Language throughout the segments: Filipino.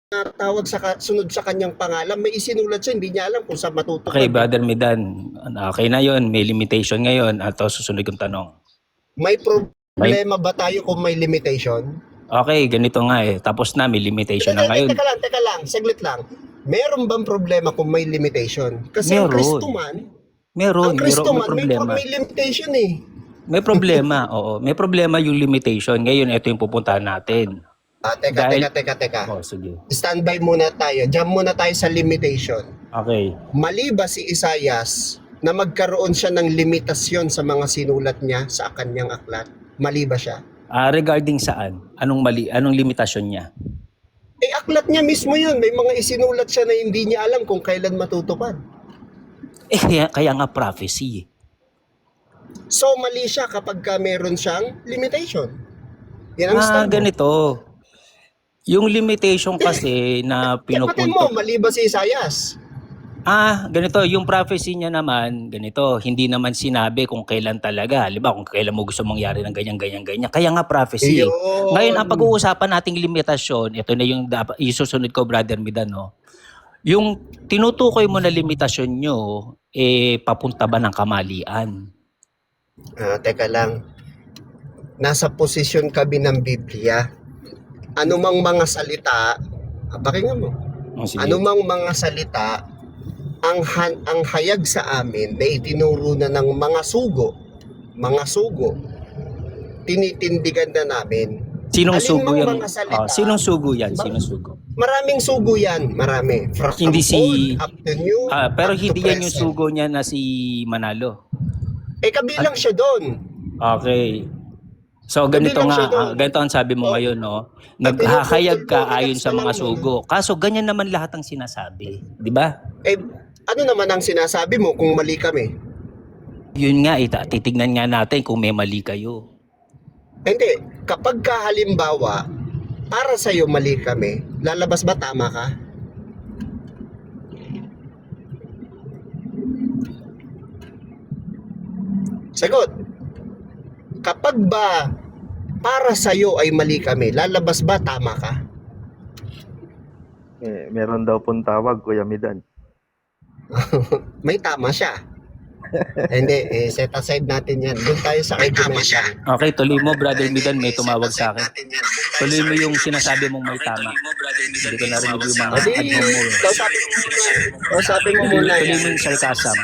tawag sunod sa kanyang pangalan, may isinulat siya, hindi niya alam kung saan matutupad. Okay, Brother Medan. Okay na yon, may limitation ngayon. Ato susunod kong tanong. May problema ba tayo kung may limitation? Okay, ganito nga eh. Tapos na, may limitation na ngayon. Teka lang, saglit lang. Meron bang problema kung may limitation? Kasi ang Kristo man, may problema. May limitation eh. May problema, oo. May problema yung limitation. Ngayon, ito yung pupuntahan natin. Teka. Oh, sige. Standby muna tayo. Jump muna tayo sa limitation. Okay. Mali ba si Isaias na magkaroon siya ng limitasyon sa mga sinulat niya sa kanyang aklat? Mali ba siya? Regarding saan? Anong mali? Anong limitasyon niya? Aklat niya mismo yun. May mga isinulat siya na hindi niya alam kung kailan matutupad. Kaya nga prophecy. So, mali siya kapag meron siyang limitation. Yan ang standard. Ganito. Yung limitation kasi na pinupunto. Mo, mali ba si Isaias? Ganito. Yung prophecy niya naman, ganito. Hindi naman sinabi kung kailan talaga. Halimbawa, kung kailan mo gusto mangyari ng ganyan. Kaya nga prophecy. Ngayon, ang pag-uusapan nating limitasyon, ito na yung isusunod ko, Brother Medan, no? Yung tinutukoy mo na limitasyon nyo, papunta ba ng kamalian? Teka lang. Nasa posisyon kami ng Biblia. Anumang mga salita, pakinggan mo. Anumang mga salita, ang hayag sa amin na itinuro na ng mga sugo, tinitindigan na namin. Sinong sugo yan? Sinong sugo yan? Sinong sugo? Maraming sugo yan, marami. Hindi si up to new, pero hindi yan yung sugo niya na si Manalo. Kabilang siya doon. Okay. So ganito nga, ganito ang sabi mo ngayon, no? Naghahayag ka ayon sa mga sugo. Kaso ganyan naman lahat ang sinasabi, di ba? Ano naman ang sinasabi mo kung mali kami? Yun nga, titignan nga natin kung may mali kayo. Hindi, kapag halimbawa, para sa'yo mali kami, lalabas ba tama ka? Sagot. Kapag ba para sa'yo ay mali kami, lalabas ba tama ka? Meron daw pong tawag, Kuya Medan. May tama siya. Hindi, set aside natin yan. Doon tayo sa argument. Okay, tuloy mo, Brother Medan, may tumawag sa akin. Tuloy mo yung sinasabi mong may tama. Hindi ko narinig yung mga admo mo. Kausapin mo muna. Tuloy mo yung sarcasm.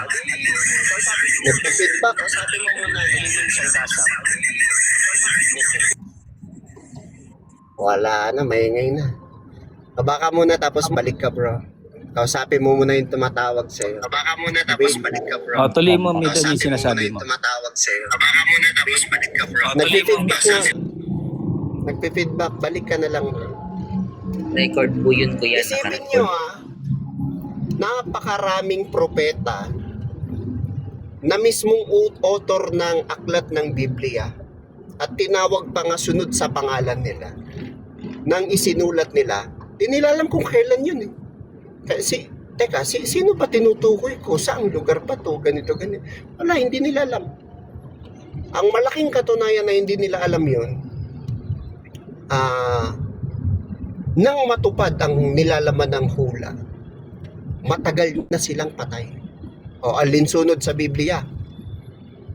Nagpa-feedback. Wala na, maingay na. Baka muna tapos balik ka, bro. Kausapin mo muna yung tumatawag sa'yo. Baka muna tapos balik ka, bro. Tuloy mo, Medan, yung sinasabi mo. Tumatawag sa'yo. Baka muna tapos balik ka, bro. Nagpi-feedback na. Nagpi-feedback, balik ka na lang, bro. Record po yun, Kuya. Isipin nyo, napakaraming propeta na mismong author ng aklat ng Biblia at tinawag pa nga sunod sa pangalan nila nang isinulat nila, di nila alam kung kailan yun eh. Kasi, sino ba tinutukoy ko? Saang lugar pa to? Ganito. Wala, hindi nila alam. Ang malaking katunayan na hindi nila alam yun, nang matupad ang nilalaman ng hula, matagal na silang patay. O alinsunod sa Biblia,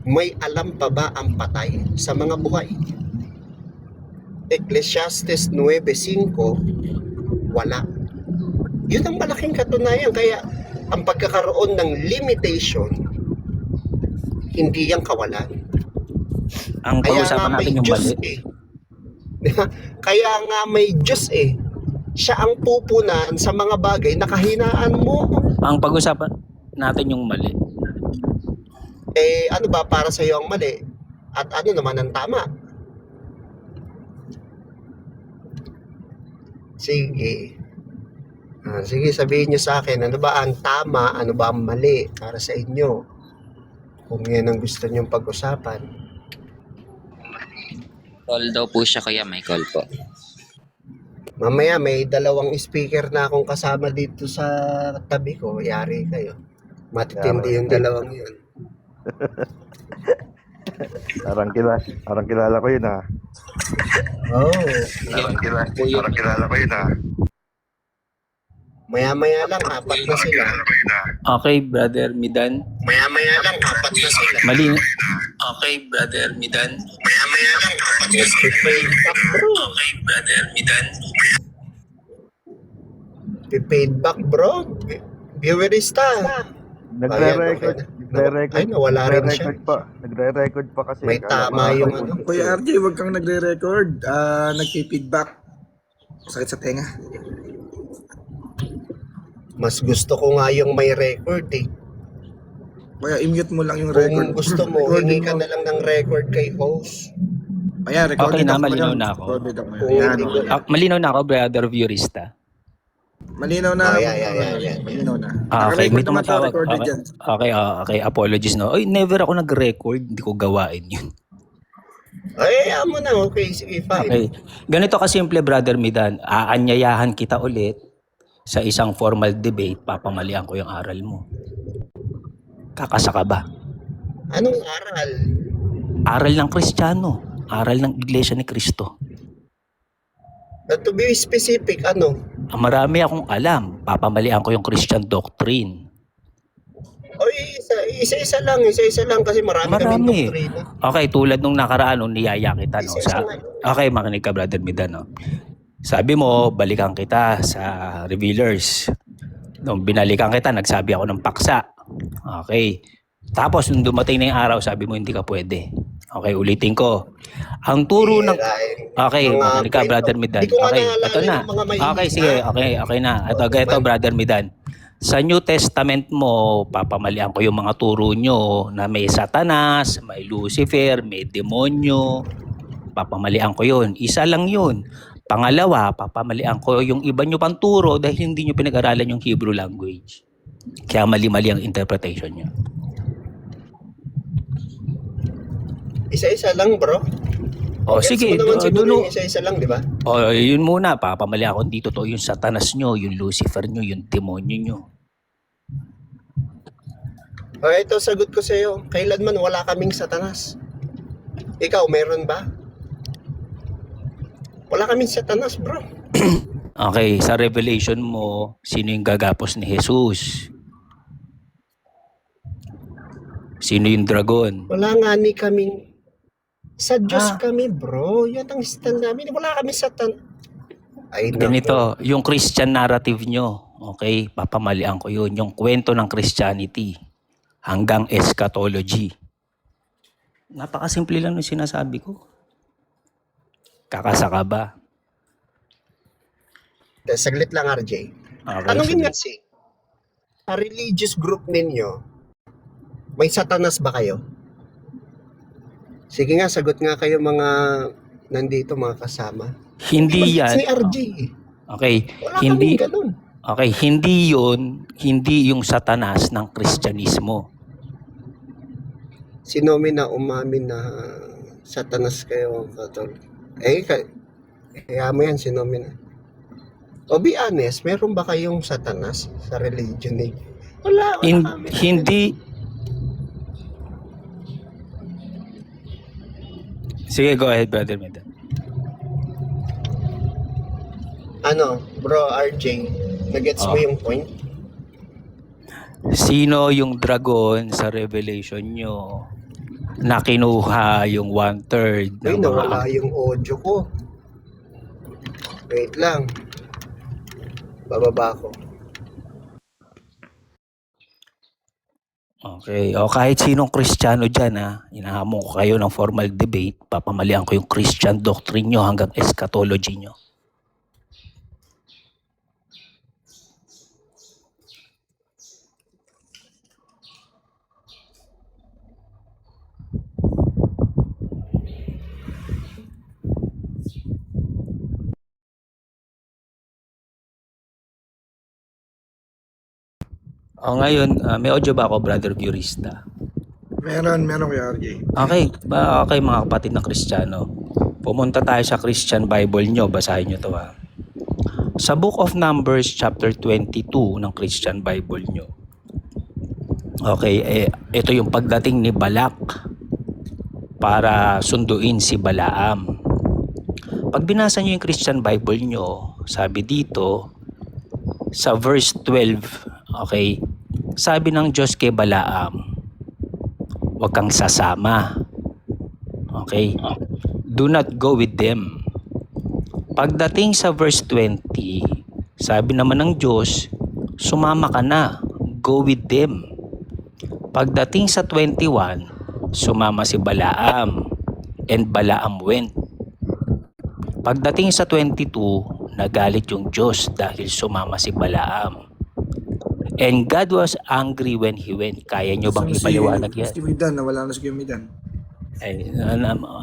may alam pa ba ang patay sa mga buhay? Ecclesiastes 9:5, wala. Yun ang malaking katunayan. Kaya ang pagkakaroon ng limitation, hindi yang kawalan. Ang pag-usapan natin yung mali. Kaya nga may Diyos eh. Siya ang pupunan sa mga bagay na kahinaan mo. Ang pag-usapan natin yung mali. Ano ba para sa iyo ang mali? At ano naman ang tama? Sige. Sige, sabihin nyo sa akin, ano ba ang tama, ano ba ang mali para sa inyo? Kung yan ang gusto nyong pag-usapan. Call daw po siya, Kuya. May call po. Mamaya may 2 speaker na akong kasama dito sa tabi ko. Yari kayo. Matitindi yung 2 yun. Parang kilala ko yun, ha? Oh. Parang kilala ko yun, ha? Maya-maya lang, apat na sila. Okay, Brother Midan. Maya-maya lang, apat na sila. Mali. Okay, Brother Midan. Maya-maya lang, apat na sila. Paid back, bro. Okay, Brother Midan. Paid back, bro. Viewerista. Nagre-record. Ayan, okay. Nagre-record. Ay, nawala rin siya. Nagre-record pa. Nagre-record pa kasi. May Kala tama ko yung ako. ano. Kuya RJ, huwag kang nagre-record. Nagpi-feedback. Sakit sa tenga. Mas gusto ko nga yung may record eh. Kaya i-mute mo lang yung record. Kung gusto mo, Recording hingi ka mo. na lang ng record kay host. Ayan, recorded Okay na, ako malinaw ngayon. na ako. Recorded ako ngayon. Kung Ayan, hindi okay. ko- Malinaw na ako, Brother Viewrista. Malinaw na. Yeah. Malinaw na. Okay, may Naka-record naman to, tumatawag. recorded Okay, yan. okay, apologies no. Oy, never ako nag-record, hindi ko gawain 'yun. Ay, mo na. Okay, sige, fine. Okay. Ganito kasimple, Brother Midan. Aanyayahan kita ulit sa isang formal debate, papamalian ko yung aral mo. Kakasa ka ba? Anong aral? Aral ng Kristiyano, aral ng Iglesia ni Cristo. To be specific, ano? Marami akong alam, papamalian ko yung Christian doctrine. O isa-isa lang kasi marami kaming doktrina. Okay, tulad nung nakaraan nung niyaya kita no Isa-isa sa lang. okay, makinig ka, Brother Midan no. Sabi mo, balikan kita sa Revealers. Nung binalikan kita, nagsabi ako ng paksa. Okay. Tapos nung dumating na yung araw, sabi mo hindi ka pwede. Okay, ulitin ko. Ang turo ng okay, makinig ka, Brother Midan. Okay, ito na. Okay, sige, okay na. Ito, Brother Midan. Sa New Testament mo, papamalian ko yung mga turo nyo na may Satanas, may Lucifer, may demonyo. Papamalian ko yun. Isa lang yun. Pangalawa, papamalian ko yung iba nyo pang turo dahil hindi nyo pinag-aralan yung Hebrew language. Kaya mali-mali ang interpretation nyo. Isa-isa lang, bro. O sige, Gets mo naman siguro dulo. yung isa-isa lang, di ba? O yun muna, papamalian ko dito to yung Satanas nyo, yung Lucifer nyo, yung demonyo nyo. O ito, sagot ko sa iyo. Kailanman wala kaming Satanas. Ikaw, meron ba? Wala kaming Satanas, bro. Okay, sa Revelation mo, sino yung gagapos ni Jesus? Sino yung dragon? Wala nga ni kaming sa Diyos kami, bro. Yan ang stand namin. Wala kami Satan. Ay, naku. Ganito, yung Christian narrative nyo, okay, papamalian ko yun. Yung kwento ng Christianity hanggang eschatology. Napakasimple lang yung sinasabi ko. Kakasa ka ba? Saglit lang, RJ. Okay, Tanungin sige. nga si, sa religious group ninyo, may Satanas ba kayo? Sige nga, sagot nga kayo mga nandito, mga kasama. Hindi yan. Si RJ. Okay, Wala hindi. kaming ganun. Okay, hindi yung Satanas ng Kristyanismo. Si Nomi na umamin na Satanas kayo, Katol. Kaya mo yan, si Nomi na. O be honest, meron ba kayong Satanas sa religion ninyo? Wala kami. Hindi. Sige, go ahead, Brother Medan. Ano, bro, RJ, nagets mo yung point? Sino yung dragon sa Revelation nyo na kinuha yung 1/3 Ay, ng nawala mga... yung audio ko. Wait lang. Bababa ko. Okay, o kahit sinong Kristiyano dyan inahamon ko kayo ng formal debate, papamalian ko yung Christian doctrine nyo hanggang eschatology nyo. O ngayon, may audio ba ako, Brother Viewrista? Meron Kuya RJ. Okay, okay mga kapatid ng Kristiyano. Pumunta tayo sa Christian Bible nyo, basahin nyo to ha. Sa Book of Numbers chapter 22 ng Christian Bible nyo. Okay, ito yung pagdating ni Balak para sunduin si Balaam. Pag binasa nyo yung Christian Bible nyo, sabi dito, sa verse 12, okay, sabi ng Diyos kay Balaam, huwag kang sasama. Okay? Do not go with them. Pagdating sa verse 20, sabi naman ng Diyos, sumama ka na. Go with them. Pagdating sa 21, sumama si Balaam. And Balaam went. Pagdating sa 22, nagalit yung Diyos dahil sumama si Balaam. And God was angry when he went. Kaya nyo bang ipaliwanag yan? Si Midan, nawala na si Midan. Ay,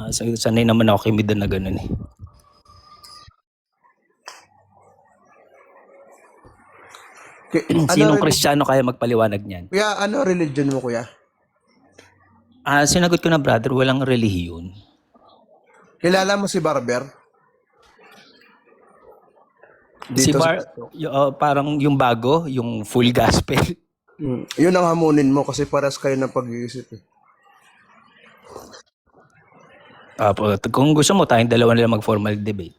sanay naman ako kay Midan na ganun eh. Sinong Kristiyano kaya magpaliwanag niyan? Kuya, ano religion mo, kuya? Sinagot ko na, brother, walang relihiyon. Kilala mo si Barber? Si parang yung bago, yung full gospel. Yun ang hamunin mo kasi paras kayo ng pag-iisip eh. Kung gusto mo, tayong dalawa nila mag-formal debate.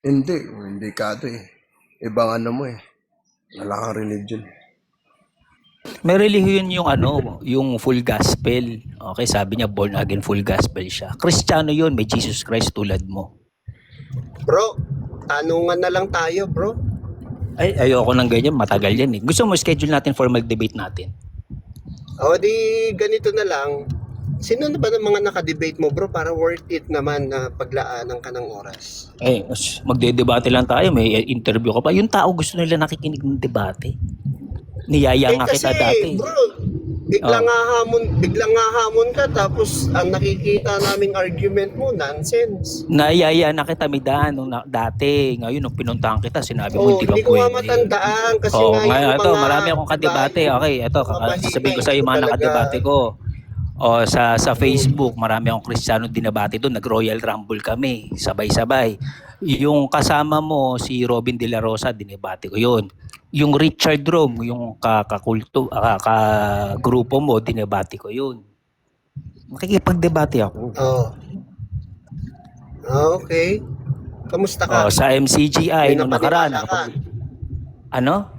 Hindi ka ito eh. Ibang ano mo eh. Wala kang religion. May relihiyon yung yung full gospel. Okay, sabi niya born again full gospel siya. Kristiyano yun, may Jesus Christ tulad mo. Bro, tanungan na lang tayo, bro. Ay, ayoko ng ganyan, matagal yan eh. Gusto mo schedule natin formal debate natin? O di ganito na lang. Sino na ba ng mga nakadebate mo, bro, para worth it naman na paglaanan ka ng oras? Magde-debate lang tayo, may interview ka pa. Yung tao gusto nila nakikinig ng debate. Niyaya nga kita dati. Bro, biglang nga hamon ka tapos ang nakikita naming argument mo, nonsense. Niyaya na kita, Midan, dati. Ngayon, nung pinuntahan kita, sinabi mo, hindi ka hindi ko nga pwede. matandaan kasi nga yung mga... Marami akong kadebate. Okay, ito, sasabihin ko sa iyo mga nakadebate ko. Sa Facebook, marami akong Kristiyano dinabate doon. Nag-Royal Rumble kami, sabay-sabay. Yung kasama mo, si Robin De La Rosa, dinabate ko yun. Yung Richard Rome, yung grupo mo, dinabate ko yun. Makikipag-debate ako. Okay. Kamusta ka? Sa MCGI, nung nakaraan. Ano?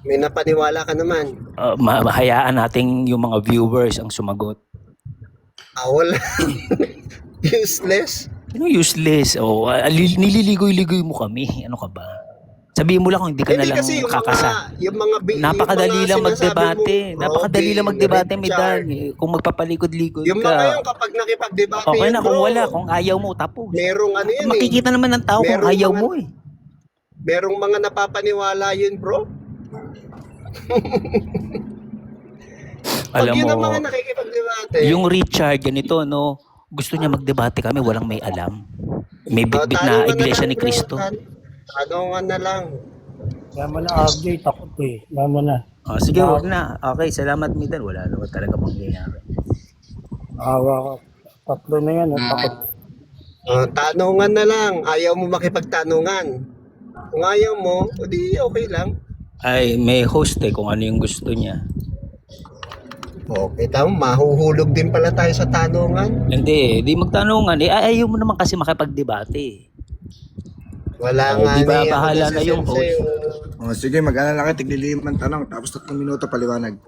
May napaniwala ka naman. Mahayaan natin yung mga viewers ang sumagot. Wala. Useless. Ano useless? Nililigoy-ligoy mo kami. Ano ka ba? Sabihin mo lang kung hindi ka na lang kakasa. Napakadali lang magdebate. Napakadali lang magdebate, Midan. Kung magpapalikod-likod ka. Yung mga yun, kapag nakipagdebate okay na, bro. kung wala, kung ayaw mo, tapos. Merong ano yun Makikita naman ng tao kung ayaw mo eh. Merong mga napapaniwala yun, bro. Alam Pag yun mo, ang mga nakikipagdebate. yung Richard, ganito, gusto niya magdebate kami, walang may alam. May bitbit na iglesia ni Cristo. Tanungan na lang. Yaman na update, takot eh. Yaman na. Sige, wag na. Okay, salamat, Midan. Wala naman talaga mangyayari. Awa ka. Tatlo na yan, takot. Tanungan na lang. Ayaw mo makipagtanungan. Kung ayaw mo, di okay lang. Ay, may host kung ano yung gusto niya. Okay, tama. Mahuhulog din pala tayo sa tanungan. Hindi, di magtanungan. Ayaw mo naman kasi makipagdebate. Wala nga di ba, na bahala na yung host. Sige, mag-alala ka, tigliliman tanong, tapos 3 minuto paliwanag.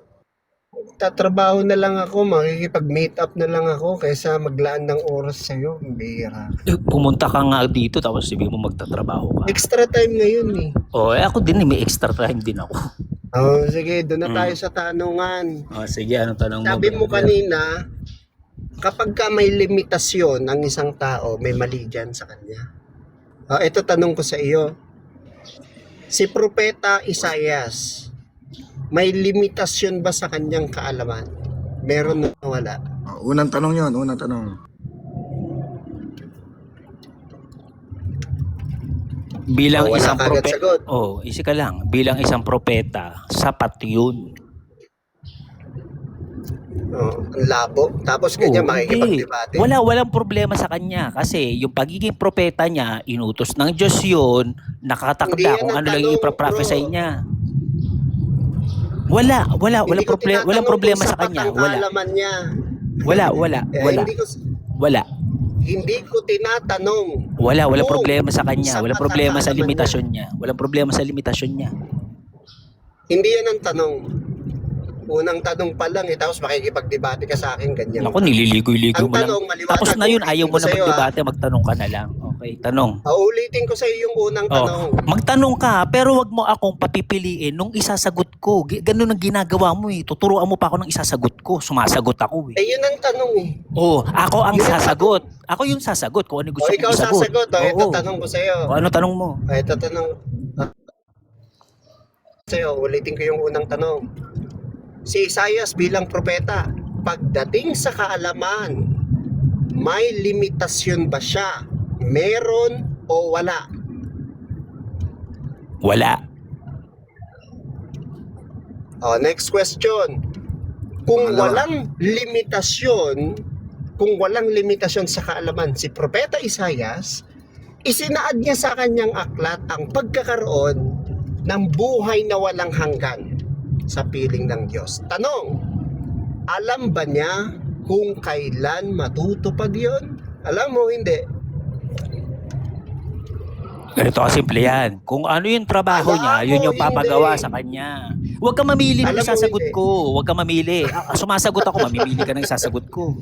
Tatrabaho na lang ako, makikipag-meet up na lang ako kaysa maglaan ng oras sa'yo. Bira. Pumunta ka nga dito tapos sabihin mo magtatrabaho ka. Extra time ngayon eh. Ako din may extra time din ako. Sige, doon na tayo sa tanungan. Sige, anong tanong mo? Sabi mo kanina, kapag ka may limitasyon ang isang tao, may mali dyan sa kanya. Ito tanong ko sa iyo. Si Propeta Isaias, may limitasyon ba sa kanyang kaalaman? Meron na wala? Unang tanong yun, unang tanong. Bilang wala isang kagad propeta. sagot. Isi ka lang. Bilang isang propeta, sapat yun. Ang labo. Tapos ganyan makikipagdebate. Walang problema sa kanya kasi yung pagiging propeta niya, inutos ng Diyos yun, nakatakda kung ano lang yung ipaprophesy niya. Walang problema sa kanya. Wala. Niya. Wala. Hindi ko tinatanong. Walang kung problema sa kanya. Walang problema sa pagkakaalaman limitasyon niya. Walang problema sa limitasyon niya. Hindi yan ang tanong. Unang tanong pa lang, tapos makikipagdebate ka sa akin, ganyan. Ako, nililigoy-ligoy Ang mo lang. tanong, maliwanag Tapos na yun, ko, ayaw mo ko na sa'yo, magdebate, magtanong ka na lang. Okay, tanong. Ulitin ko sa iyo yung unang tanong. Magtanong ka, pero wag mo akong papipiliin nung isasagot ko. Ganun ang ginagawa mo eh. Tuturuan mo pa ako ng isasagot ko. Sumasagot ako eh. Yun ang tanong eh. Ako ang Yun ang sasagot. Ako yung sasagot kung ano gusto Ikaw kong isagot. sasagot. Ito tanong ko sa iyo. Ano tanong mo? Ito tanong sa iyo. Ulitin ko yung unang tanong. Si Isaias bilang propeta, pagdating sa kaalaman, may limitasyon ba siya? Meron o wala? Wala. Next question. Kung walang limitasyon sa kaalaman si Propeta Isaias, isinaad niya sa kanyang aklat ang pagkakaroon ng buhay na walang hanggan sa piling ng Diyos. Tanong, alam ba niya kung kailan matutupad yon? Alam mo, hindi. Ganito kasimple yan. Kung ano yung trabaho Alam niya, yun mo, yung papagawa hindi. sa kanya. Huwag ka mamili ng Alam mo, isasagot hindi. ko. Huwag ka mamili. Sumasagot ako, mamimili ka ng isasagot ko.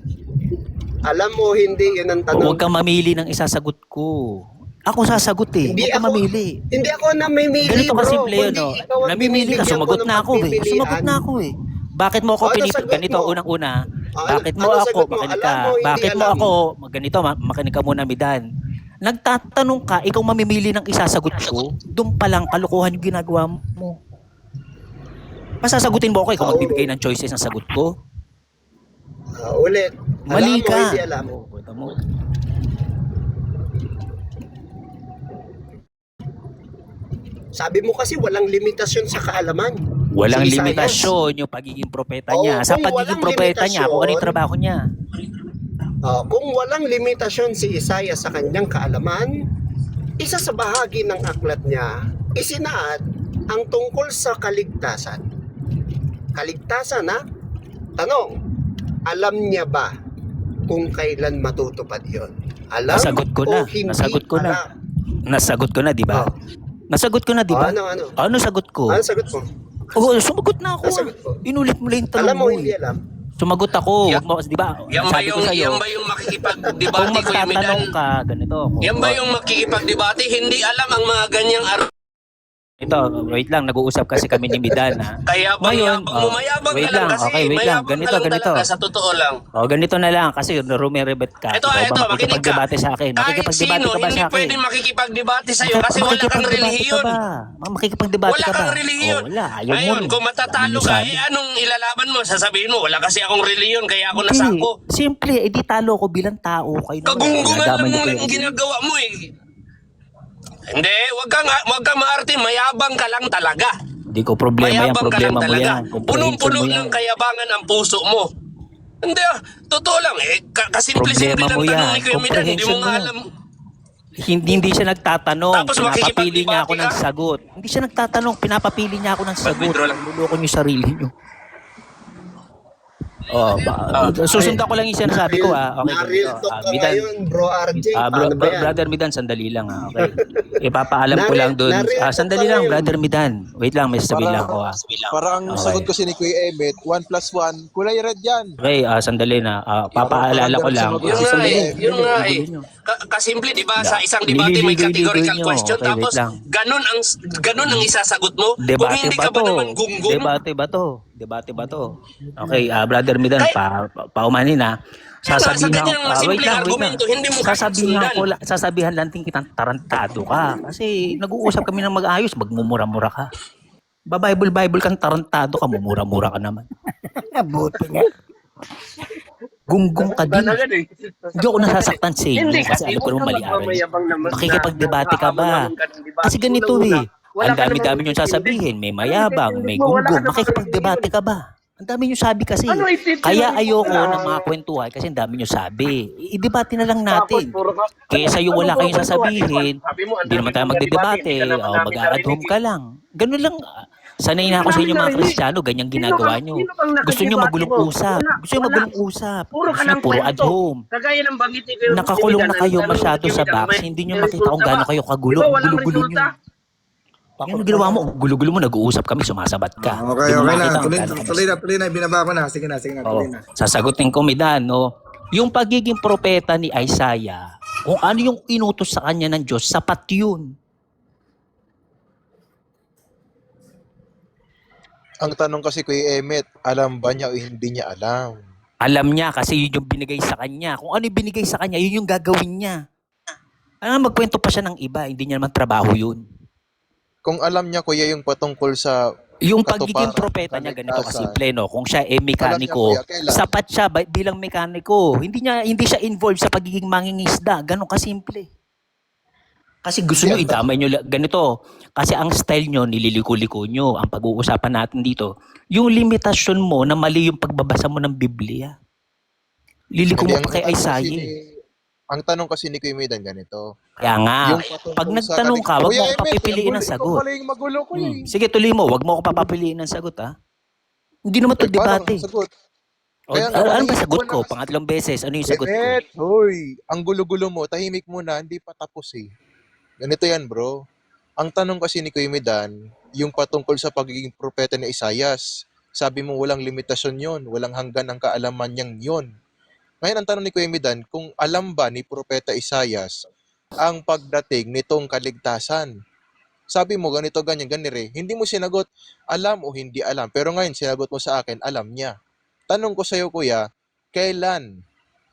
Alam mo, hindi. Yun ang tanong. Huwag ka mamili ng isasagot ko. Ako sasagot eh. Hindi Huwag ka ako- mamili. Hindi ako namimili, Ganito bro. kasimple yun, Kundi no? ikaw ang Namimili ka, binibigyan sumagot ko ng na ako eh. pagpipilian. Sumagot na ako eh. Bakit mo ako Ano pinipili? sagot Ganito, mo? unang-una. Ano- Bakit mo ano ako, sagot mo? makinig Alam ka. mo, hindi Bakit mo alam. ako, ganito, makinig ka muna, Midan. Nagtatanong ka, ikaw mamimili ng isasagot ko, doon pa lang kalokohan yung ginagawa mo. Pasasagutin mo ako, ikaw Oo. magbibigay ng choices ng sagot ko. Ulit. Mali Alam ka. mo, hindi alam. Puta mo. Sabi mo kasi walang limitasyon sa kaalaman. Walang Si Isaias. limitasyon yung pagiging propeta Oo, niya. Sa kung pagiging walang propeta niya, kung ano yung limitasyon, trabaho niya. Kung walang limitasyon si Isaias sa kanyang kaalaman, isa sa bahagi ng aklat niya, isinaad ang tungkol sa kaligtasan. Kaligtasan ha? Tanong, alam niya ba kung kailan matutupad yon? Alam Nasagot ko na. o hindi Nasagot ko na. alam? Nasagot ko na, di ba? Oh. Nasagot ko na, di ba? Ano? Ano sagot ko? Ano sagot mo? Oo, sumagot na ako. Nasagot ko. Inulit mo lang yung tanong Alam mo, mo. hindi eh. alam. Sumagot ako. Wag mo, di ba? Yan ba Sabi ko yung, sa'yo, yan ba yung kung makikipagdebate ko yung magtatanong ka, ganito ako. Yan ba yung makikipagdebate? Hindi alam ang mga ganyang Ito, wait lang, nag-uusap kasi kami ni Midan, ha? Kaya bang Ngayon, mayabang mo, mayabang wait ka lang lang, kasi. okay, wait lang. Mayabang Ganito, ka lang ganito. talaga sa totoo lang. O, ganito na lang, kasi rumirebet ka. Ito, Ikaw ba makinig ka. makikipagdebate sa akin? Kahit Makikipagdebate sino, ka ba hindi sa akin? pwede makikipagdebate sa'yo kasi wala kang Makikipagdebate relihiyon. ka ba? Makikipagdebate Wala ka ba? kang relihiyon. Oh, wala, ayaw mo Ngayon, rin. kung matatalo Dami ka, niyo sabi. anong ilalaban mo? Sasabihin mo, wala kasi akong relihiyon, kaya ako Hindi, nasako. simple, edi talo ko bilang tao. Kayo naman, Kagunggungan nagaman lang niyo mo kayo. yung ginagawa mo eh. Hindi, wag kang maarte, mayabang ka lang talaga. Hindi ko problema yan, Mayabang ka problema lang mo talaga. yan. Comprehension Punong-puno mo yan. ng kayabangan ang puso mo. Hindi totoo lang eh. Kasimple-simple Problema lang mo tanong yan. ni Kuya Midan, hindi mo Comprehension mo nga yan. alam. Hindi siya nagtatanong, Tapos pinapapili niya ako ng makikipagdebate ka? sagot. Hindi siya nagtatanong, pinapapili niya ako ng sagot. Mag-withdraw lang. Luloko niyo sarili niyo. Susundan ko lang yung sinasabi ko ha. Okay, Na-real ganito. talk ka Midan, ngayon, bro RJ. Paano ba yan? Brother Midan, sandali lang ha. Okay. Ipapaalam ko Nare- lang doon. nare- Sandali lang, Brother Midan. Wait lang, may sasabihin lang ako ha. Parang Okay. sagot ko si ni Kuya Emmett, 1+1, kulay red yan. Okay, sandali na. Papaalala ko lang. Yun nga Sandali, eh, yun nga eh. sandali. Kasimple, di ba, sa isang debate may Nililigoy-ligoy categorical nyo. question, Okay, wait tapos lang. ganun ang isasagot mo. Kung Debate hindi ba ka ba to? naman gunggong, Debate ba to? Debate ba to? Okay, Brother Midan, paumanin ha. Sa Sasabihin ganyang simpleng argumento, hindi mo kasundan. Sasabihan lang kitang tarantado ka. Kasi nag-uusap kami ng mag-ayos, magmumura-mura ka. Bible kang tarantado ka, mumura-mura ka naman. Buti nga. Gunggong ka din. Hindi ako nasasaktan sa inyo kasi alam ko naman mali-aral. Makikipagdebate ka ba? Kasi ganito eh. Ang dami-dami yung sasabihin. May mayabang, may gunggong. Makikipagdebate ka ba? Ang dami nyo sabi kasi. Kaya ayoko ng mga kwentuhan kasi ang dami nyo sabi. I-debate na lang natin. Kesa yung wala kayong sasabihin, hindi naman tayo magdedebate o mag-a-ad home ka lang. Ganun lang. Sanay na ako sa inyo mga Kristiyano, ganyang ginagawa nyo. Gusto nyo magulong usap. Gusto nyo magulong usap. Puro ka Gusto nyo ng puro ad kwento. home. Kagaya ng banggiti kayo. Nakakulong na kayo masyado sa box. Hindi nyo makita kung gaano kayo kagulo. Gulo-gulo nyo. Yung ginawa mo, gulo-gulo mo, nag-uusap kami, sumasabat ka. Okay, Hindi mo okay na. makita kung gaano Tuloy na. Binaba ko na. Sige na, Oh, tuloy na. sasagutin ko, Midan, no? Yung pagiging propeta ni Isaiah, kung ano yung inutos sa kanya ng Diyos, sapat yun. Ang tanong kasi Kuya Emmet, alam ba niya o hindi niya alam? Alam niya kasi yun yung binigay sa kanya. Kung ano yung binigay sa kanya, yun yung gagawin niya. Magkwento pa siya ng iba, hindi niya naman trabaho yun. Kung alam niya Kuya yung patungkol sa Yung pagiging katuparan, propeta niya, ganito kaligtasan. kasimple, no? Kung siya mekaniko, Alam niya, kuya, kailan? sapat siya bilang mekaniko. Hindi siya involved sa pagiging mangingisda. Ganon kasimple. Kasi gusto nyo idamay nyo, ganito, kasi ang style nyo, nililiko-liko nyo. Ang pag-uusapan natin dito, yung limitasyon mo na mali yung pagbabasa mo ng Biblia. Liliko mo Hindi, pa kay Isaiah. Ang tanong kasi ni Kuya Midan ganito. Kaya nga, Yung patungkol pag sa nagtanong ka, wag mo Kuya ako Emmet, papipiliin ng sagot. Ikaw pala yung magulo ko eh. Sige, tuloy mo. Wag mo ako papapiliin ng sagot, ha? Hindi naman to Parang debate. sagot. O, Kaya nga, ano ba tahimik sagot mo ko? na. Pangatlong beses, ano yung sagot ko? Emmet, hoy, ang gulo-gulo mo, tahimik muna, hindi pa tapos eh. Ganito yan bro. Ang tanong kasi ni Kuya Midan, yung patungkol sa pagiging propeta ni Isaias. Sabi mo walang limitasyon yon, walang hanggan ang kaalaman niyang yon. Ngayon ang tanong ni Kuya Midan, kung alam ba ni Propeta Isaias ang pagdating nitong kaligtasan? Sabi mo ganito, ganyan, ganire. Hindi mo sinagot alam o hindi alam. Pero ngayon sinagot mo sa akin, alam niya. Tanong ko sa iyo Kuya, kailan?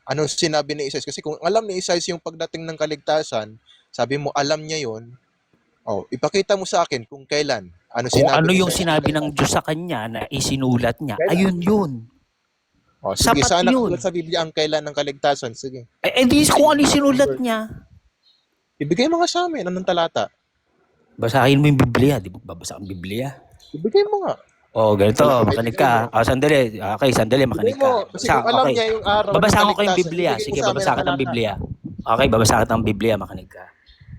Ano sinabi ni Isaias? Kasi kung alam ni Isaias yung pagdating ng kaligtasan, sabi mo alam niya yon. Oh, ipakita mo sa akin kung kailan. Ano Kung sinabi ano ni yung Isaias? sinabi ng Diyos sa kanya na isinulat niya, Kailan? ayun yun. Oh, sige, Sapat saan yun. nakasulat sa Biblia ang kailan ng kaligtasan? Sige. Di kung ano yung sinulat niya. Ibigay mo nga sa amin, anong talata? Basahin mo yung Biblia. Di ba babasa ang Biblia? Ibigay mo nga. Oh, ganito. Wala, Makinig ka. Sandali. Okay, sandali. Makinig Ibigay mo. ka. Kasi kung alam Okay. niya yung araw Babasahin ko ng kayong kaligtasan, Biblia. ibigay mo Sige, sa amin babasa ang ka ng talata. Biblia. Okay, babasa ka ng Biblia. Makinig ka.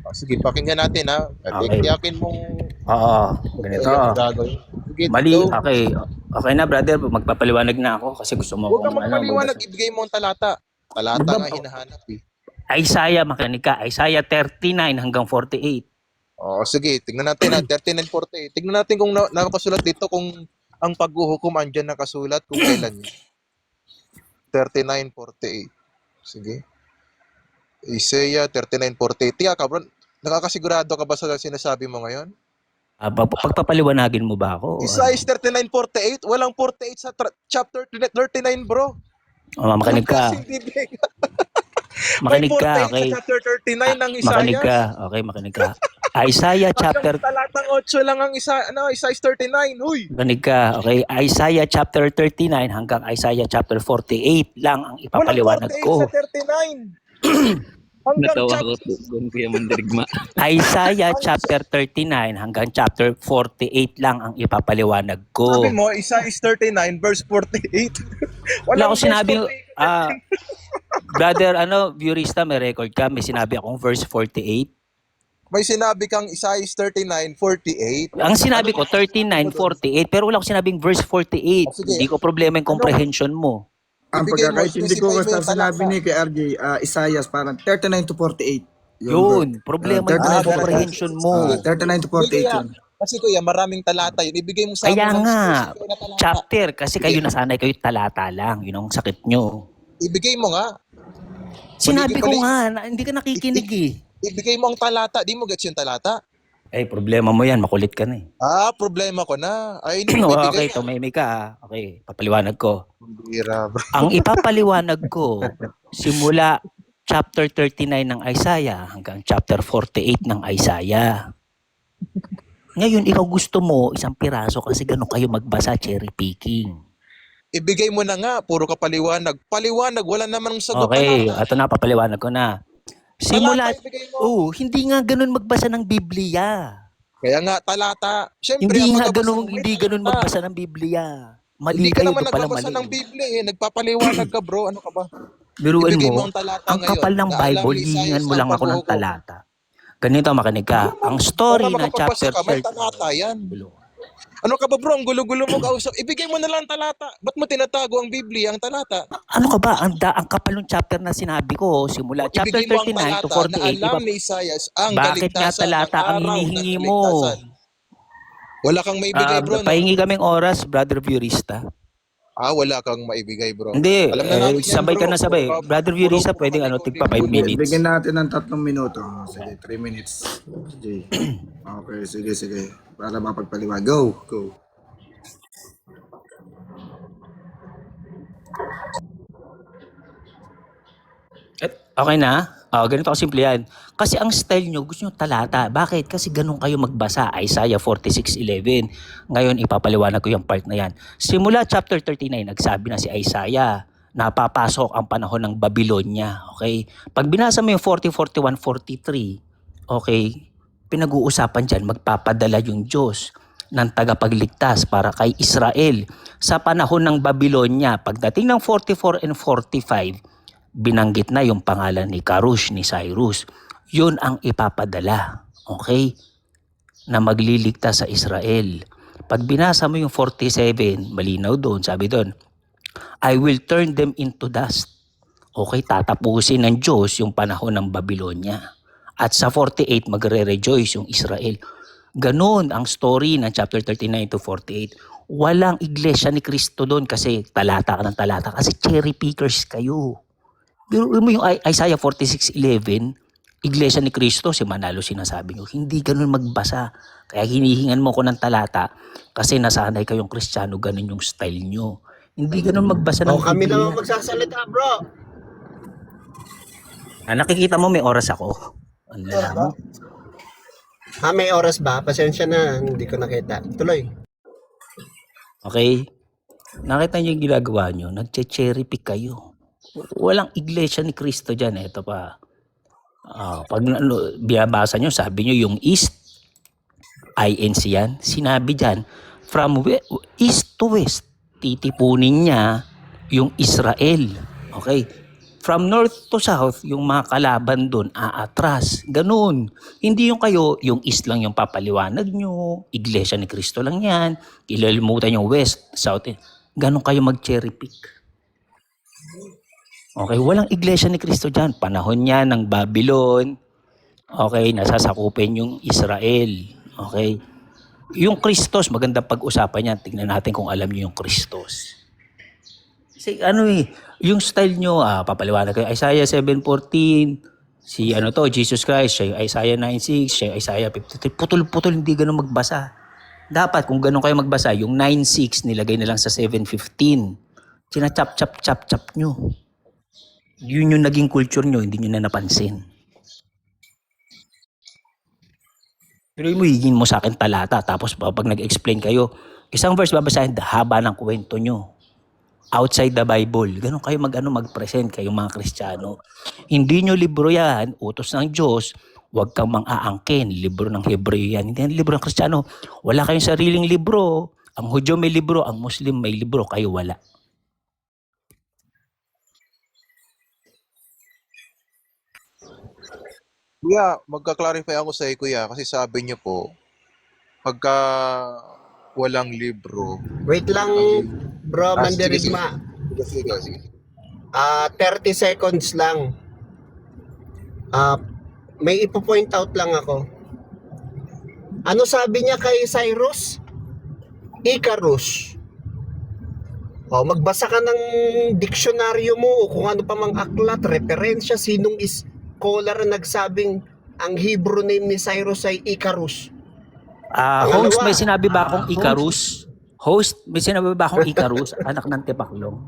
Oh, sige, pakinggan natin ha. At Okay. tiyakin mong Oo, ganito. yung gagawin. Sige, Mali. go. Okay. Okay na, brother. Magpapaliwanag na ako kasi gusto mo Huwag kang akong magpaliwanag, magbasa. ibigay mo ang talata. Talata nga hinahanap eh. Isaiah, makinig ka. Isaiah 39 hanggang 48. Oh, sige, tingnan natin ha. 39:48. Tingnan natin kung nakasulat dito kung ang paghuhukom andyan nakasulat kung kailan yun. 39:48. Sige. Isaiah 39:48. Tiyak ka, bro. Nakakasigurado ka ba sa sinasabi mo ngayon? Pagpapaliwanagin mo ba ako? Isaiah 39:48. Walang 48 sa chapter 39, bro. Makinig ka. Anong klaseng bibig? Makinig May ka, 48 okay? sa chapter 39 ng Isaiah. Makinig ka. Okay, makinig ka. Isaiah chapter... Hanggang talatang 8 lang ang Isaiah 39. Huy! Makinig ka, okay? Isaiah chapter 39 hanggang Isaiah chapter 48 lang ang ipapaliwanag Walang 48 ko. sa 39. Hanggang Natawa chapter... ko po doon, Kuya Mandirigma. Isaiah chapter 39 hanggang chapter 48 lang ang ipapaliwanag ko. Sabi mo, Isaiah 39 verse 48. Wala akong verse sinabi, 48. brother, Viewrista, may record ka, may sinabi akong verse 48. May sinabi kang Isaiah 39, 48. Ang sinabi ko, 39, 48, pero wala akong sinabing verse 48. Sige. Hindi ko problema yung comprehension mo. Ang Ibigay mo, pagkakaintindi ko specify mo basta yung sinabi talata. ni kay RJ, Isaiah, parang 39 to 48. Yun, problema yung 39 to comprehension mo. 39 to 48 yun. Kasi kuya, maraming talata yun. Ibigay mo sa Kaya amin ng nga, specific na talata. chapter, kasi kayo nasanay kayo talata lang. Yun ang sakit nyo. Ibigay mo nga. Sinabi ko Mali- nga, hindi ka nakikinig eh. Ibigay mo ang talata. Di mo gets yung talata. Ay, problema mo yan, makulit ka na eh. Problema ko na. Ay, hindi mo Okay, ibigay. tumimik ka ah. Okay, papaliwanag ko. Bira, bro. Ang ipapaliwanag ko, simula chapter 39 ng Isaiah hanggang chapter 48 ng Isaiah. Ngayon, ikaw gusto mo isang piraso kasi ganun kayo magbasa, cherry picking. Ibigay mo na nga. Puro ka paliwanag. Paliwanag. Wala namang sagot. Okay, talata. ito na, papaliwanag ko na. Simula, Talata ibigay mo. hindi nga ganun magbasa ng Biblia. Kaya nga, talata. Siyempre, Hindi ang nga magbabasa ganun, ng hindi Biblia, ganun magbasa ng Biblia. Mali Hindi ka kayo, naman doon pala nagbabasa mali. ng Biblia eh. Nagpapaliwanag ka, bro. Ano ka ba? Biruin Ibigay mo, mo ang talata ang ngayon kapal ng na alam Bible, ni Isaiah hihingan mo sa lang ako ng paghuhukom. talata. Ganito, makinig ka. Ang story Para ng makapagpasa chapter ka, may talata yan. Ano ka ba bro? Ang gulo-gulo mo kausap. Ibigay mo na lang ang talata. Ba't mo tinatago ang Biblia, ang talata? Ano ka ba? Ang kapal ng chapter na sinabi ko, simula chapter Ibigay mo ang 39 to talata na 48. alam Diba? ni Isaias ang Bakit nga kaligtasan talata ng ang araw ng hinihingi mo? kaligtasan. Wala kang maibigay bro, no? Pahingi kaming oras, Brother Viorista. Wala kang maibigay bro. Hindi, Alam na namin yan, sabay ka bro. na sabay. Puro- Brother puro- Viorista, puro pwedeng kami tigpa 5 minutes. Bigyan natin ng 3 minuto. Sige, 3 minutes. Sige. Okay, sige. Para mapagpaliwanag. Go. Okay na? Ganito kasimple yan. Kasi ang style nyo, gusto nyo talata. Bakit? Kasi ganun kayo magbasa. Isaiah 46:11. Ngayon, ipapaliwanag ko yung part na yan. Simula chapter 39, nagsabi na si Isaiah, napapasok ang panahon ng Babylonia. Okay? Pag binasa mo yung 40, 41, 43, okay, pinag-uusapan dyan, magpapadala yung Diyos ng tagapagligtas para kay Israel sa panahon ng Babylonia. Pagdating ng 44 and 45, binanggit na yung pangalan ni Karush, ni Cyrus. Yun ang ipapadala, okay? Na magliligtas sa Israel. Pag binasa mo yung 47, malinaw doon, sabi doon, I will turn them into dust. Okay, tatapusin ng Diyos yung panahon ng Babylonia. At sa 48, magre-rejoice yung Israel. Ganon ang story ng chapter 39 to 48. Walang iglesia ni Kristo doon kasi talata ka ng talata. Kasi cherry pickers kayo. Pero mo yung Isaiah 46:11, iglesia ni Kristo, si Manalo sinasabi nyo, hindi ganun magbasa. Kaya hinihingan mo ko ng talata kasi nasanay kayong Kristiyano, ganun yung style nyo. Hindi ganun magbasa ng Kami Biblia. naman magsasalita, bro. Nakikita mo may oras ako. Ano lang mo? May oras ba? Pasensya na, hindi ko nakita. Tuloy. Okay? Nakita nyo yung ginagawa nyo, nagche-cherry pick kayo. Walang iglesia ni Kristo dyan. Ito pa. Pag binabasa nyo, sabi nyo yung East, INC yan. Sinabi dyan, from East to West, titipunin niya yung Israel. Okay? From North to South, yung mga kalaban doon, aatras. Ganun. Hindi yung kayo, yung East lang yung papaliwanag nyo, iglesia ni Kristo lang yan, ilalimutan yung West, South. Ganun kayo mag-cherry pick. Okay, walang iglesia ni Kristo dyan. Panahon niya ng Babylon. Okay, nasasakupin yung Israel. Okay. Yung Kristos, magandang pag-usapan yan. Tingnan natin kung alam niyo yung Kristos. Kasi yung style nyo, papaliwanag kayo. Isaiah 7:14, si Jesus Christ, siya yung Isaiah 9:6, siya yung Isaiah 53. Putol-putol, hindi ganun magbasa. Dapat, kung ganun kayo magbasa, yung 9:6 nilagay na lang sa 7:15. China-chap-chap-chap-chap nyo. Yun yung naging culture nyo, hindi nyo na napansin. Pero hihingin mo sa akin talata, tapos pag nag-explain kayo, isang verse babasahin, haba ng kwento nyo. Outside the Bible. Ganun kayo mag-present kayong mga Kristiyano. Hindi nyo libro yan, utos ng Diyos, huwag kang mang-aangkin. Libro ng Hebreo yan. Hindi yan libro ng Kristiyano. Wala kayong sariling libro. Ang Hudyo may libro, ang Muslim may libro, kayo wala. Kuya, magka-clarify ako sa iyo, kuya, kasi sabi niyo po, pagka walang libro, Wait lang, bro, Mandirigma. sige. 30 seconds lang. May ipo-point out lang ako. Ano sabi niya kay Cyrus? Icarus. Magbasa ka ng diksyonaryo mo o kung ano pa mang aklat, referensya, sinong scholar na nagsabing ang Hebrew name ni Cyrus ay Icarus. Host, may sinabi ba akong Icarus? Host, may sinabi ba akong Icarus? Anak ng Tipaklong.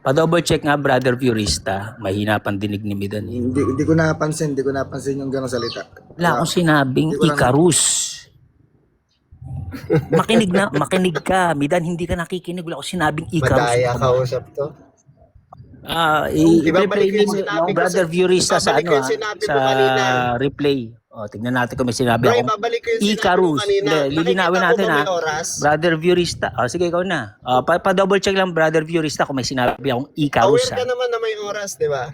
Pa-double check nga, Brother Viorista. Mahina pang dinig ni Midan. Hindi ko napansin yung gano'ng salita. Wala akong sinabing Hindi ko lang- Icarus. Makinig ka. Midan, hindi ka nakikinig. Wala akong sinabing Icarus. Madaya kausap to. I-replay Ibabalik ko yung mo, sinabi ko Brother sa- Viorista sa ibabalik ko yung sinabi ko kanina. replay. Tignan natin kung may sinabi Bro, akong ibabalik ko yung sinabi ko Icarus. kanina. Hindi, lilinawin Nakikita natin mo ba ha. may oras? Brother Viorista. Sige, ikaw na. Pa-double check lang, Brother Viorista, kung may sinabi akong Icarus. Aware ka naman na may oras, di ba?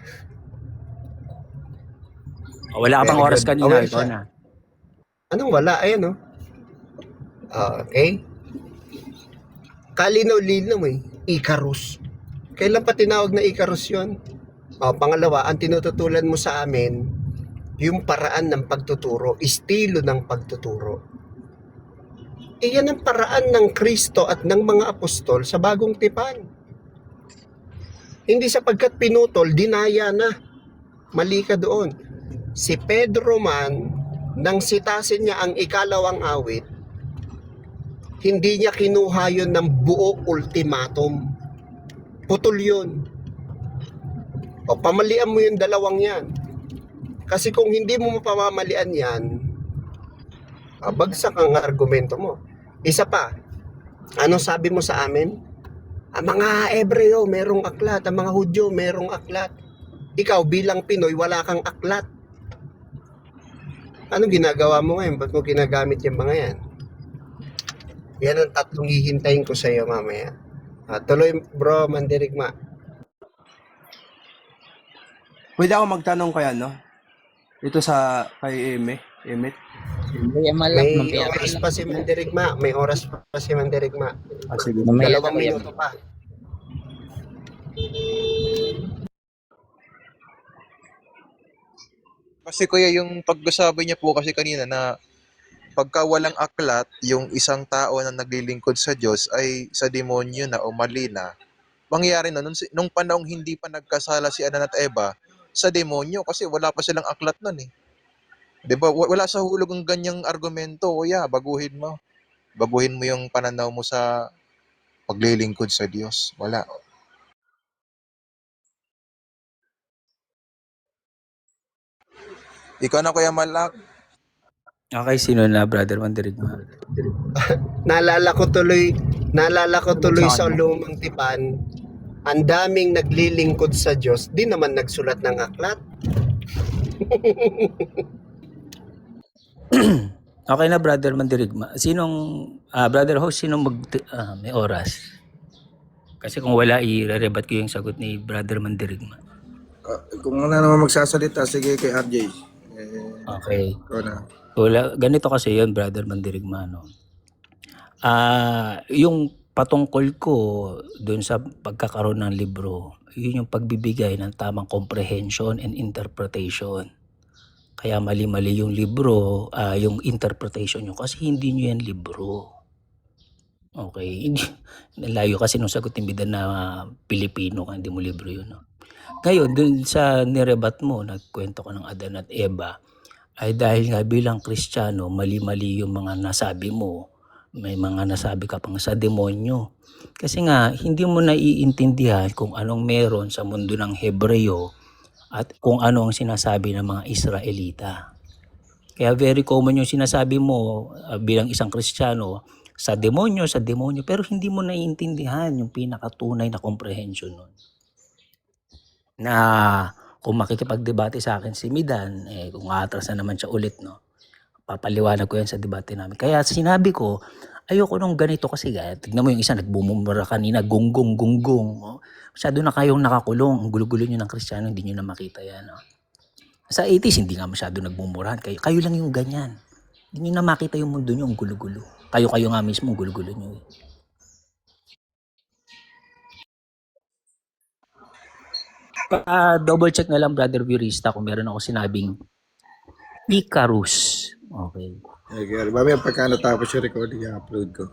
Wala ka pang Very oras good. kanina. Aware Ikaw siya. na. Anong wala? Ayan, no? Okay. Kalinaw-linaw eh. Icarus. Kailan pa tinawag na Icarus yun? Pangalawa, ang tinututulan mo sa amin, yung paraan ng pagtuturo, estilo ng pagtuturo. Iyan ang paraan ng Kristo at ng mga apostol sa bagong tipan. Hindi sapagkat pinutol, dinaya na. Mali ka doon. Si Pedro man, nang sitasin niya ang ikalawang awit, hindi niya kinuha yun ng buo ultimatum. Putol yun. O pamalian mo yung dalawang yan. Kasi kung hindi mo mapamamalian yan, bagsak ang argumento mo. Isa pa, ano sabi mo sa amin? Ang mga Hebreo merong aklat, ang mga Hudyo merong aklat. Ikaw bilang Pinoy, wala kang aklat. Anong ginagawa mo ngayon? Ba't mo ginagamit yung mga yan? Yan ang tatlong hihintayin ko sa iyo mamaya. Tuloy bro, Mandirigma. Pwede ako magtanong kaya, no? Ito sa kay Emmet. Kuya Malak, May mamaya pa oras lang. pa si Mandirigma. May oras pa si Mandirigma. Sige. Mamaya 2 na, Kuya. minuto pa. Kasi kuya, yung pagsasabi niya po kasi kanina na pagka walang aklat, yung isang tao na naglilingkod sa Diyos ay sa demonyo na o mali na. Mangyayari na, nung panahong hindi pa nagkasala si Adan at Eva, sa demonyo kasi wala pa silang aklat nun eh. 'Di ba? Wala sa hulog ang ganyang argumento, kuya. Baguhin mo. Baguhin mo yung pananaw mo sa paglilingkod sa Diyos. Wala. Ikaw na, Kuya Malak. Okay, sino na, Brother Mandirigma? Naalala ko tuloy sa lumang tipan, ang daming naglilingkod sa Diyos, di naman nagsulat ng aklat. Okay na, Brother Mandirigma. Brother Host, may oras? Kasi kung wala, i-rebat ko yung sagot ni Brother Mandirigma. Kung wala naman magsasalita, sige kay RJ. Okay. Ikaw na. Ganito kasi yun, Brother Mandirigma, no? Yung patungkol ko dun sa pagkakaroon ng libro, yun yung pagbibigay ng tamang comprehension and interpretation. Kaya mali-mali yung libro, yung interpretation nyo, kasi hindi nyo yan libro. Okay, layo kasi nung sagot ni Bidan na Pilipino, hindi mo libro yun. No? Ngayon, dun sa nirebat mo, nagkwento ko ng Adan at Eva, ay dahil nga bilang Kristiyano, mali-mali yung mga nasabi mo. May mga nasabi ka pang sa demonyo. Kasi nga, hindi mo naiintindihan kung anong meron sa mundo ng Hebreo at kung ano ang sinasabi ng mga Israelita. Kaya very common yung sinasabi mo bilang isang Kristiyano, sa demonyo, pero hindi mo naiintindihan yung pinakatunay na comprehension nun. Na kung makikipagdebate sa akin si Midan, kung aatras na naman siya ulit, no, papaliwanag ko yan sa debate namin. Kaya sinabi ko, ayoko nung ganito kasi tignan mo yung isa nagbumumura kanina, gunggong. No? Masyado na kayong nakakulong, ang gulo-gulo nyo ng Kristiyano, hindi nyo na makita yan. No? Sa 80s, hindi nga masyado nagmumurahan. Kayo lang yung ganyan. Hindi nyo na makita yung mundo nyo, ang gulo-gulo. Kayo nga mismo, ang gulo-gulo nyo. Double check na lang, Brother Virista, kung meron ako sinabing Icarus. Okay. Okay, mamaya pagka natapos yung recording, i-upload ko.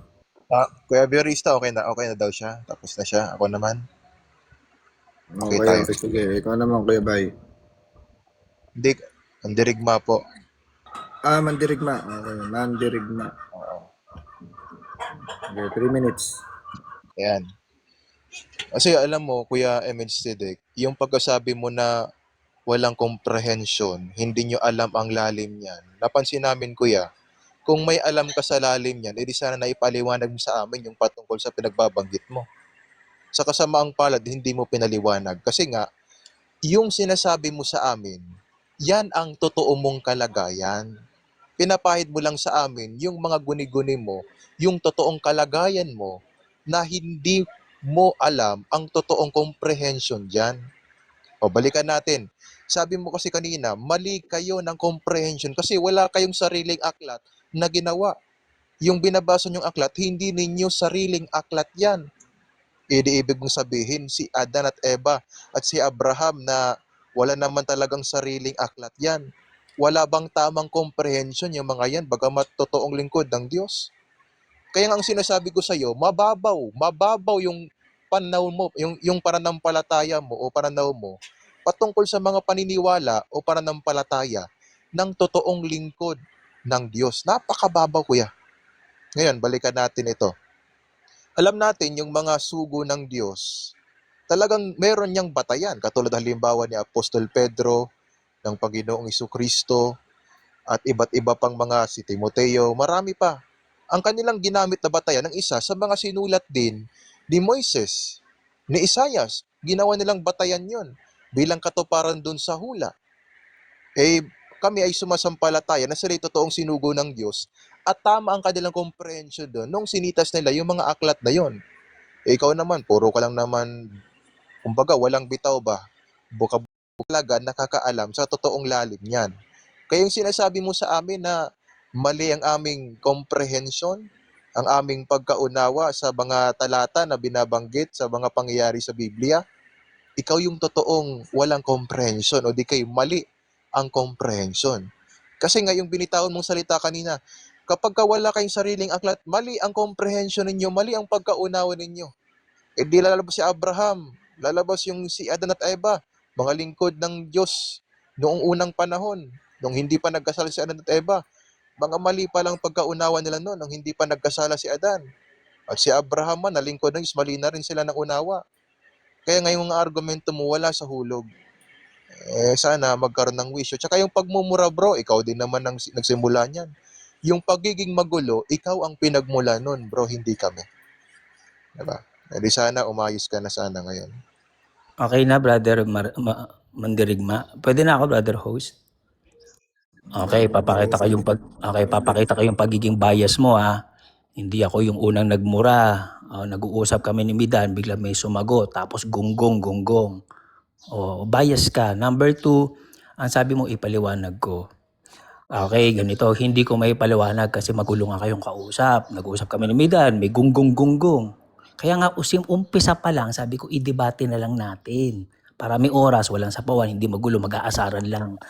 Kuya Biorista, okay na daw siya. Tapos na siya. Ako naman. Okay, tayo. Sige, ikaw naman, Kuya Bay. Hindi, ang dirigma po. Mandirigma. Okay, Mandirigma. Okay, 3 minutes. Ayan. Kasi alam mo, Kuya MH Sidek, yung pagkasabi mo na walang comprehension, hindi nyo alam ang lalim niyan. Napansin namin, Kuya, kung may alam ka sa lalim niyan, edi sana naipaliwanag mo sa amin yung patungkol sa pinagbabanggit mo. Sa kasamaang palad, hindi mo pinaliwanag. Kasi nga, yung sinasabi mo sa amin, yan ang totoo mong kalagayan. Pinapahid mo lang sa amin yung mga guni-guni mo, yung totoong kalagayan mo, na hindi mo alam ang totoong comprehension dyan. O, balikan natin. Sabi mo kasi kanina, mali kayo ng comprehension kasi wala kayong sariling aklat na ginawa. yung binabasa niyong aklat, hindi ninyo sariling aklat yan. Di ibig mong sabihin, si Adan at Eva at si Abraham na wala naman talagang sariling aklat yan. Wala bang tamang comprehension yung mga yan, bagamat totoong lingkod ng Diyos? Kaya nga ang sinasabi ko sa iyo, mababaw yung pananaw mo, yung pananampalataya mo o pananaw mo patungkol sa mga paniniwala o pananampalataya ng totoong lingkod ng Diyos. Napakababaw, kuya. Ngayon, balikan natin ito. Alam natin yung mga sugo ng Diyos, talagang meron niyang batayan. Katulad halimbawa ni Apostol Pedro, ng Panginoong Jesucristo, at iba't iba pang mga si Timoteo, marami pa. Ang kanilang ginamit na batayan ng isa sa mga sinulat din ni Moises, ni Isaias. Ginawa nilang batayan yon bilang katuparan dun sa hula. Kami ay sumasampalataya na sila ay totoong sinugo ng Diyos at tama ang kanilang comprehension doon nung sinitas nila yung mga aklat na yon. Ikaw naman, puro ka lang naman, kumbaga, walang bitaw ba? Talaga nakakaalam sa totoong lalim niyan. Kaya yung sinasabi mo sa amin na mali ang aming comprehension, ang aming pagkaunawa sa mga talata na binabanggit sa mga pangyayari sa Biblia, ikaw yung totoong walang comprehension o di kayo mali ang comprehension. Kasi nga yung binitawan mong salita kanina, kapag wala kayong sariling aklat, mali ang comprehension ninyo, mali ang pagkaunawa ninyo. Di lalabas si Abraham, lalabas yung si Adan at Eva, mga lingkod ng Diyos noong unang panahon, nung hindi pa nagkasala si Adan at Eva. Mga mali pa lang pagkaunawa nila noon nung hindi pa nagkasala si Adan. At si Abraham man, na lingkod ng Diyos, mali na rin sila ng unawa. Kaya ngayong mga argumento mo wala sa hulog. Sana magkaroon ng wisyo. Tsaka yung pagmumura, bro, ikaw din naman ang nagsimula niyan. Yung pagiging magulo, ikaw ang pinagmula nun, bro, hindi kami. Diba? Di sana umayos ka na sana ngayon. Okay na, brother Mandirigma. Pwede na ako, brother host. Okay, papakita ko yung pagiging bias mo, ha. Hindi ako yung unang nagmura. Nag-uusap kami ni Midan, bigla may sumagot, tapos gunggong. Bias ka. Number 2, ang sabi mo ipaliwanag ko. Okay, ganito, hindi ko may paliwanag kasi magulo nga kayong kausap. Nag-uusap kami ni Midan, may gunggong. Kaya nga umpisa pa lang, sabi ko i-debate na lang natin. Para may oras, walang sapawan, hindi magulo, mag-aasaran lang.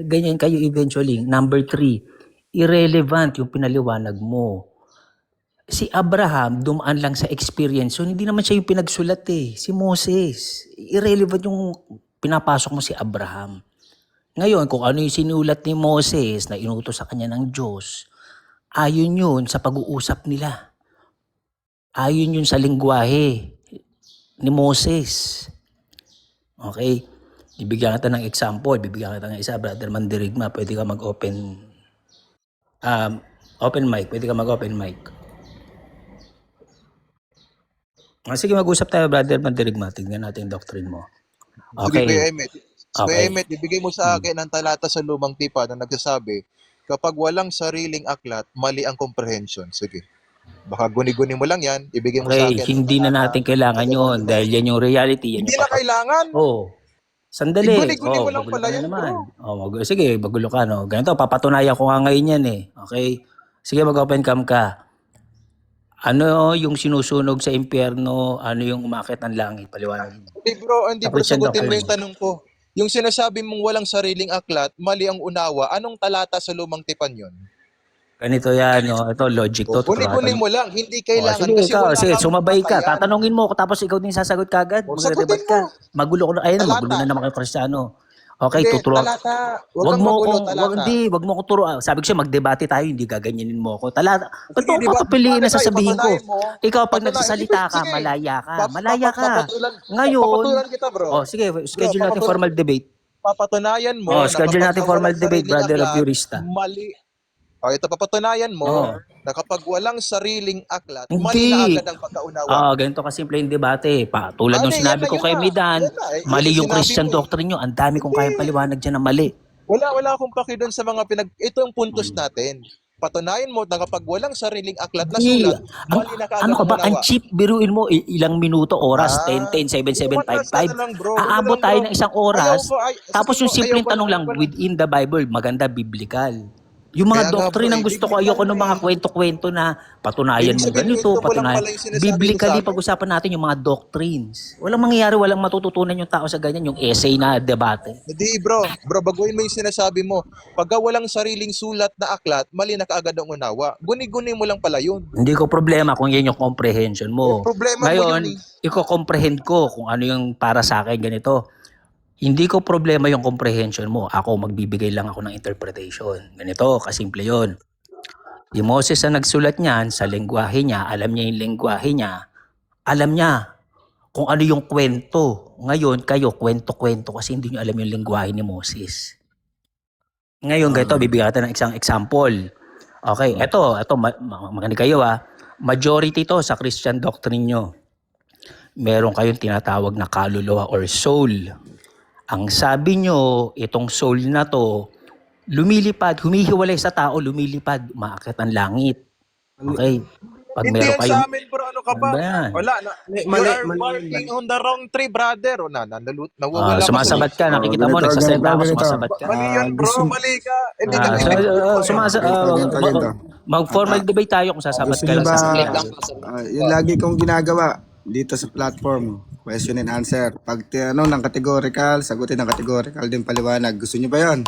Ganyan kayo eventually. Number 3, irrelevant yung pinaliwanag mo. Si Abraham, dumaan lang sa experience. So, hindi naman siya yung pinagsulat si Moses. Irrelevant yung pinapasok mo si Abraham. Ngayon, kung ano yung sinulat ni Moses na inutos sa kanya ng Diyos, ayon yun sa pag-uusap nila. Ayon yun sa lingwahe ni Moses. Okay? Ibigyan kita ng example. Bibigyan kita ng isa, brother Mandirigma. Pwede ka mag-open open mic. Pwede ka mag-open mic. Sige, mag-usap tayo, brother Mandirigma. Tingnan natin yung doctrine mo. Okay. Kuya Emet, ibigay mo sa akin ang talata sa Lumang Tipan na nagsasabi, kapag walang sariling aklat, mali ang comprehension. Sige. Baka guni-guni mo lang yan, ibigay mo sa akin. Hindi na natin kailangan yun dahil yan yung reality. Yan Hindi yung na kailangan? Sandali. Guni-guni mo lang pala yan, bro. Sige, magulo ka. No? Ganito, papatunayan ko nga ngayon yan . Okay? Sige, mag-open cam ka. Ano yung sinusunog sa impyerno? Ano yung umakit ng langit? Paliwanag. Hindi bro, sagutin mo yung tanong ko. Yung sinasabi mong walang sariling aklat, mali ang unawa, anong talata sa Lumang Tipan yon? Ganito yan, ito logic to. Guni-guni mo lang, hindi kailangan. Sige, sumabay ka. Tatanungin mo ako tapos ikaw din sasagot kagad. Magre-debate ka. Magulo magulo na naman kayo Kristiyano. Okay, tuturuan. Wag mo ko turuan. Sabi ko siya, magdebate tayo, hindi gaganyanin mo ako. Talata. Ba't mo papapiliin na sasabihin ko? Ikaw, pag nagsasalita ka, malaya ka. Ngayon, sige, schedule natin formal debate. Papatunayan mo. Schedule natin formal debate, brother of Jurista. Mali. Ito, papatunayan mo na kapag walang sariling aklat, mali na agad ang pagkaunawa. Ganito kasimple yung debate. Tulad nung sinabi ko kay Midan, mali yung Christian doctrine nyo. Ang dami kong kayang paliwanag dyan na mali. Wala akong paki doon sa mga ito ang puntos natin. Patunayan mo na kapag walang sariling aklat na sulat, mali na kaagad ano ka ba? ang Ang cheap, biruin mo, ilang minuto, oras, 10, 7, 7, 5, 5. Aabot tayo ng isang oras. Tapos yung simpleng tanong lang, within the Bible, maganda biblical. Yung mga Kaya nga, doctrine bro, ang gusto ko, ayoko ng mga kwento-kwento na patunayan Ibig mo sabihin, ganito, kwento mo lang patunayan. pala yung sinasabi mo sa Biblically, akin. pag-usapan natin yung mga doctrines. Walang mangyayari, walang matututunan yung tao sa ganyan, yung essay na debate. Hindi, bro. Bro, baguhin mo yung sinasabi mo. Pagka walang sariling sulat na aklat, mali na kaagad ang unawa. Guni-guni mo lang pala yun. Hindi ko problema kung yan yung comprehension mo. Problema mo Ngayon, yun iko-comprehend ko kung ano yung para sa akin ganito. Hindi ko problema yung comprehension mo. Ako, magbibigay lang ako ng interpretation. Ganito, kasimple yun. Si Moses na nagsulat niyan sa lengguwahe niya, alam niya yung lengguwahe niya, alam niya kung ano yung kwento. Ngayon, kayo, kwento-kwento kasi hindi niyo alam yung lengguwahe ni Moses. Ngayon, ganito, bibigyan natin ng isang example. Okay, eto makinig kayo Majority to sa Christian doctrine nyo. Meron kayong tinatawag na kaluluwa or soul. Ang sabi nyo, itong soul na to, lumilipad, humihiwalay sa tao, lumilipad, umaakit ang langit. Okay? Pag Hindi meron yan kayong... sa amin, bro. Ano ka ba? Ano ba yan? Wala. You are barking on the wrong tree, brother. O nawawala ka sumasabat ka, nakikita mo, ganito, nagsasenta ako, ganito. sumasabat ka. Mali yan, bro. Mali ka. Hindi ka Ganito. Mag-formal debate tayo kung sasabat Gusto ka niyo lang ba, sa yung lagi kong ginagawa dito sa platform, question and answer. Pag tinanong ng categorical, sagutin ng categorical din paliwanag. Gusto niyo ba yon?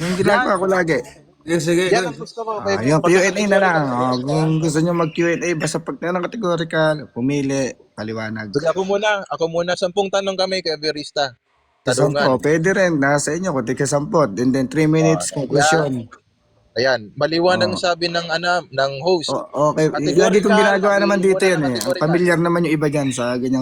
Yung ginagawa ko lagi. Yan ang gusto ko. Yung Q&A na lang. Kung gusto niyo mag Q&A, basta pag tinanong categorical, pumili, paliwanag. Sige, ako muna. 10 tanong kami kay Verista. Sampo, Tanungan. pwede rin. Nasa inyo kung tika 10. And then 3 minutes conclusion. Ayan. Maliwanag sabi ng host. Okay. Lagi kong ginagawa naman dito yan eh. Ang familiar naman yung iba dyan sa ganyan